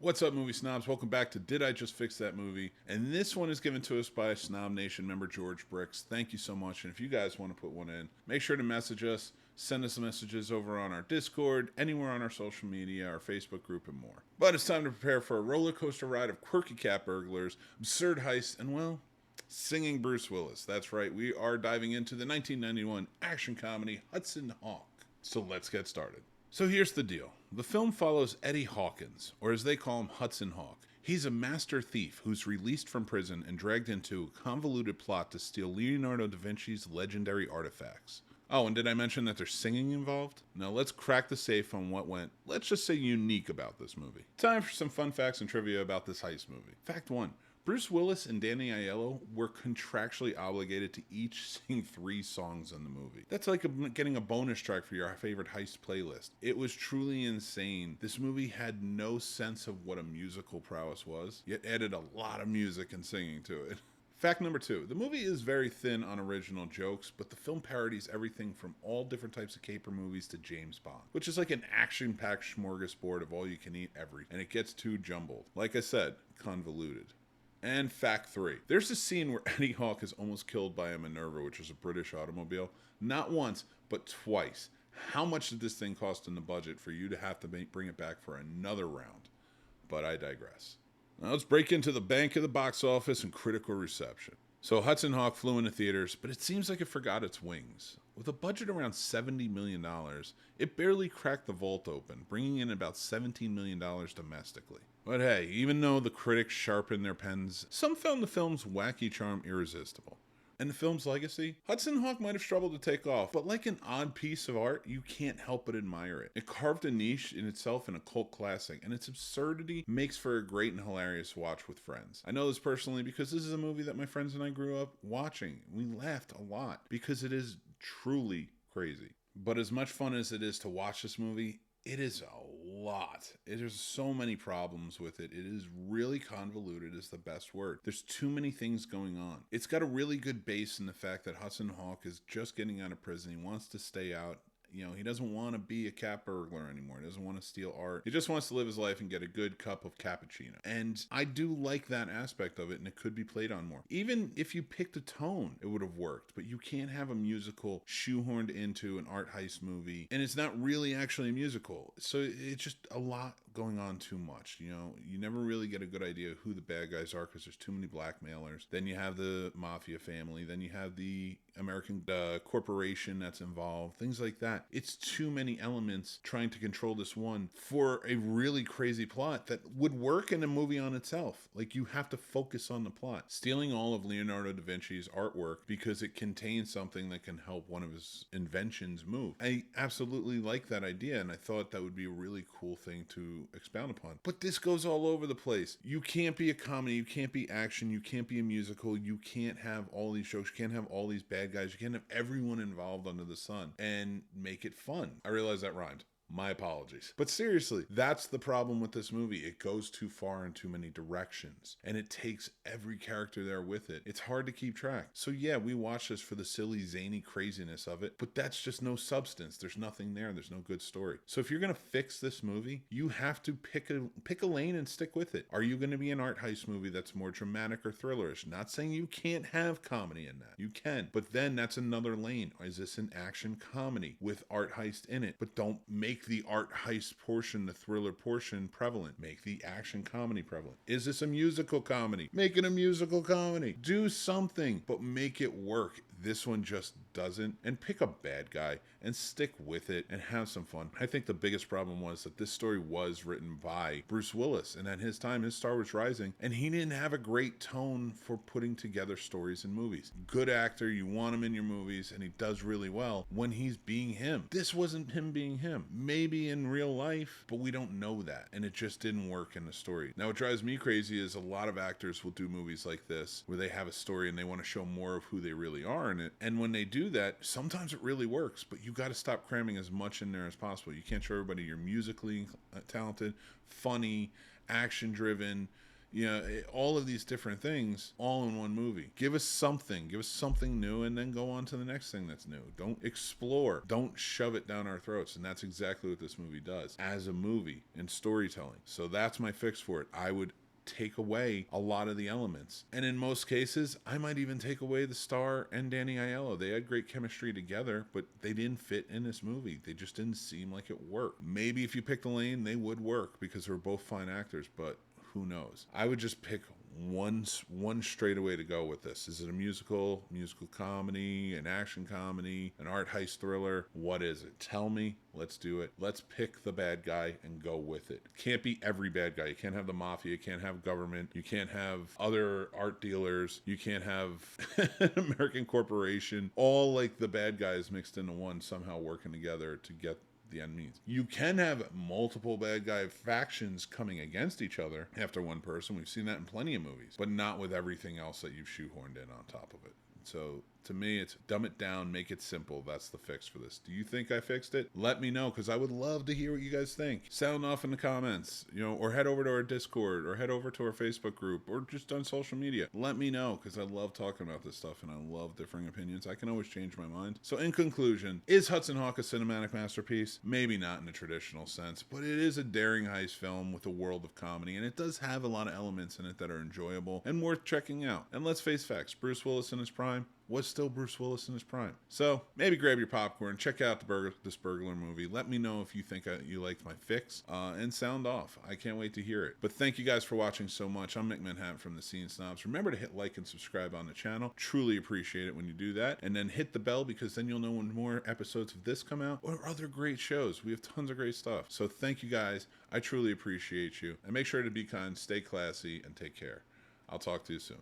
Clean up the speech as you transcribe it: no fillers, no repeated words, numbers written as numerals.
What's up, movie snobs? Welcome back to Did I Just Fix That Movie? And this one is given to us by Snob Nation member George Bricks. Thank you so much. And if you guys want to put one in, make sure to message us. Send us messages over on our Discord, anywhere on our social media, our Facebook group, and more. But it's time to prepare for a roller coaster ride of quirky cat burglars, absurd heists, and, well, singing Bruce Willis. That's right, we are diving into the 1991 action comedy Hudson Hawk. So let's get started. So here's the deal. The film follows Eddie Hawkins, or as they call him, Hudson Hawk. He's a master thief who's released from prison and dragged into a convoluted plot to steal Leonardo da Vinci's legendary artifacts. Oh, and did I mention that there's singing involved? Now let's crack the safe on what went, let's just say, unique about this movie. Time for some fun facts and trivia about this heist movie. Fact 1. Bruce Willis and Danny Aiello were contractually obligated to each sing 3 songs in the movie. That's like getting a bonus track for your favorite heist playlist. It was truly insane. This movie had no sense of what a musical prowess was, yet added a lot of music and singing to it. Fact number 2. The movie is very thin on original jokes, but the film parodies everything from all different types of caper movies to James Bond, which is like an action-packed smorgasbord of all you can eat and it gets too jumbled. Like I said, convoluted. And fact 3. There's a scene where Eddie Hawk is almost killed by a Minerva, which is a British automobile. Not once, but twice. How much did this thing cost in the budget for you to have to bring it back for another round? But I digress. Now let's break into the bank of the box office and critical reception. So Hudson Hawk flew into theaters, but it seems like it forgot its wings. With a budget around $70 million, it barely cracked the vault open, bringing in about $17 million domestically. But hey, even though the critics sharpened their pens, some found the film's wacky charm irresistible. And the film's legacy? Hudson Hawk might have struggled to take off, but like an odd piece of art, you can't help but admire it. It carved a niche in itself in a cult classic, and its absurdity makes for a great and hilarious watch with friends. I know this personally because this is a movie that my friends and I grew up watching. We laughed a lot because it is truly crazy. But as much fun as it is to watch this movie, it is a lot. There's so many problems with it. It is really convoluted is the best word. There's too many things going on. It's got a really good base in the fact that Hudson Hawk is just getting out of prison. He wants to stay out. You know, he doesn't want to be a cat burglar anymore. He doesn't want to steal art. He just wants to live his life and get a good cup of cappuccino. And I do like that aspect of it, and it could be played on more. Even if you picked a tone, it would have worked. But you can't have a musical shoehorned into an art heist movie, and it's not really actually a musical. So it's just a lot going on too much. You know, you never really get a good idea of who the bad guys are because there's too many blackmailers. Then you have the mafia family. Then you have the American corporation that's involved. Things like that. It's too many elements trying to control this one for a really crazy plot that would work in a movie on itself. Like, you have to focus on the plot. Stealing all of Leonardo da Vinci's artwork because it contains something that can help one of his inventions move. I absolutely like that idea, and I thought that would be a really cool thing to expound upon. But this goes all over the place. You can't be a comedy, you can't be action, you can't be a musical, you can't have all these jokes, you can't have all these bad guys, you can't have everyone involved under the sun and make it fun. I realize that rhymed. My apologies. But seriously, that's the problem with this movie. It goes too far in too many directions, and it takes every character there with it. It's hard to keep track. So yeah, we watch this for the silly, zany craziness of it, but that's just no substance. There's nothing there. There's no good story. So if you're going to fix this movie, you have to pick a lane and stick with it. Are you going to be an art heist movie that's more dramatic or thrillerish? Not saying you can't have comedy in that. You can, but then that's another lane. Is this an action comedy with art heist in it? But don't make the art heist portion, the thriller portion, prevalent. Make the action comedy prevalent. Is this a musical comedy? Make it a musical comedy. Do something, but make it work. This one just doesn't. And pick a bad guy and stick with it and have some fun. I think the biggest problem was that this story was written by Bruce Willis, and at his time his star was rising, and he didn't have a great tone for putting together stories in movies. Good actor, you want him in your movies, and he does really well when he's being him. This wasn't him being him. Maybe in real life, but we don't know that, and it just didn't work in the story. Now what drives me crazy is a lot of actors will do movies like this where they have a story and they want to show more of who they really are in it, and when they do that, sometimes it really works, but you got to stop cramming as much in there as possible. You can't show everybody you're musically talented, funny, action driven, You know, all of these different things all in one movie. Give us something new, and then go on to the next thing that's new. Don't explore. Don't shove it down our throats. And that's exactly what this movie does as a movie and storytelling. So that's my fix for it. I would take away a lot of the elements. And in most cases, I might even take away the star and Danny Aiello. They had great chemistry together, but they didn't fit in this movie. They just didn't seem like it worked. Maybe if you picked a lane, they would work because they're both fine actors, but who knows? I would just pick one straight away to go with this. Is it a musical comedy, an action comedy, an art heist thriller? What is it? Tell me. Let's do it. Let's pick the bad guy and go with it. Can't be every bad guy. You can't have the mafia. You can't have government. You can't have other art dealers. You can't have an American corporation. All like the bad guys mixed into one, somehow working together to get the end means. You can have multiple bad guy factions coming against each other after one person. We've seen that in plenty of movies, but not with everything else that you've shoehorned in on top of it. So to me, it's dumb it down, make it simple. That's the fix for this. Do you think I fixed it? Let me know, because I would love to hear what you guys think. Sound off in the comments, you know, or head over to our Discord, or head over to our Facebook group, or just on social media. Let me know, because I love talking about this stuff, and I love differing opinions. I can always change my mind. So in conclusion, is Hudson Hawk a cinematic masterpiece? Maybe not in a traditional sense, but it is a daring heist film with a world of comedy, and it does have a lot of elements in it that are enjoyable and worth checking out. And let's face facts, Bruce Willis in his prime was still Bruce Willis in his prime. So maybe grab your popcorn, check out this burglar movie. Let me know if you think you liked my fix, and sound off. I can't wait to hear it. But thank you guys for watching so much. I'm Nick Manhattan from The Scene Snobs. Remember to hit like and subscribe on the channel. Truly appreciate it when you do that. And then hit the bell, because then you'll know when more episodes of this come out, or other great shows. We have tons of great stuff. So thank you guys. I truly appreciate you. And make sure to be kind, stay classy, and take care. I'll talk to you soon.